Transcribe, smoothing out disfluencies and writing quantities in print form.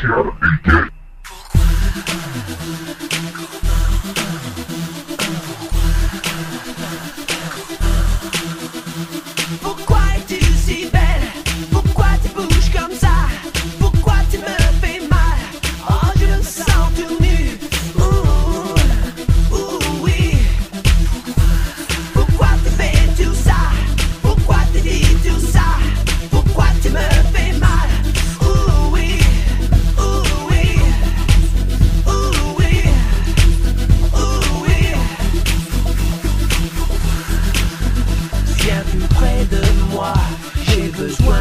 poussière et gay. Pourquoi es-tu si belle? Pourquoi tu bouges comme ça? Pourquoi tu me fais mal? Oh, je me sens tout nu. Oui. Pourquoi tu fais tout ça? Pourquoi tu dis tout ça? Pourquoi tu me fais mal? Oui. Oui. Oui. Oui. Viens plus près de moi, j'ai besoin